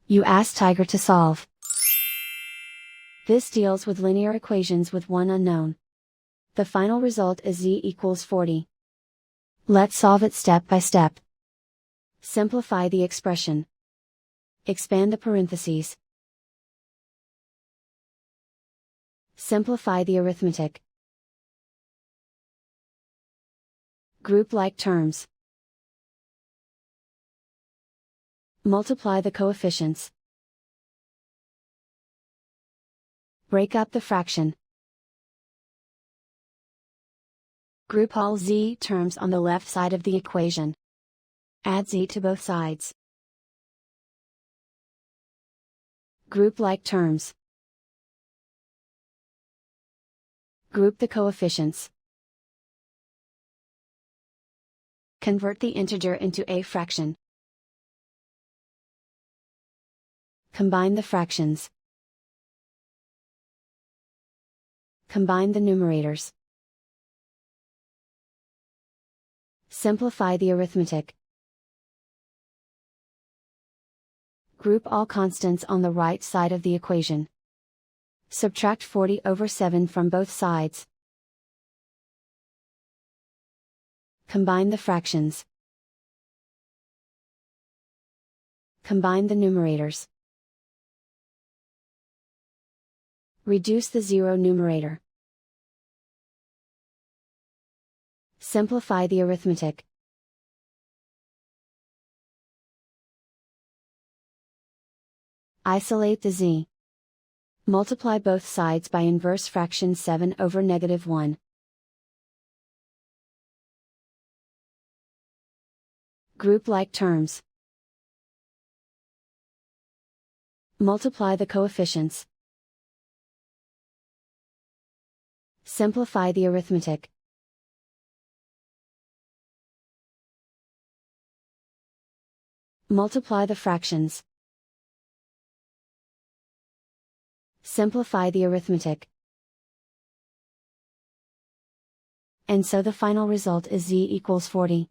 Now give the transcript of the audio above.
You ask Tiger to solve. This deals with linear equations with one unknown. The final result is z equals 40. Let's solve it step by step. Simplify the expression. Expand the parentheses. Simplify the arithmetic. Group like terms. Multiply the coefficients. Break up the fraction. Group all z terms on the left side of the equation. Add z to both sides. Group like terms. Group the coefficients. Convert the integer into a fraction. Combine the fractions. Combine the numerators. Simplify the arithmetic. Group all constants on the right side of the equation. Subtract 40 over 7 from both sides. Combine the fractions. Combine the numerators. Reduce the zero numerator. Simplify the arithmetic. Isolate the z. Multiply both sides by inverse fraction 7 over -1. Group like terms. Multiply the coefficients. Simplify the arithmetic. Multiply the fractions. Simplify the arithmetic. And so the final result is z equals 40.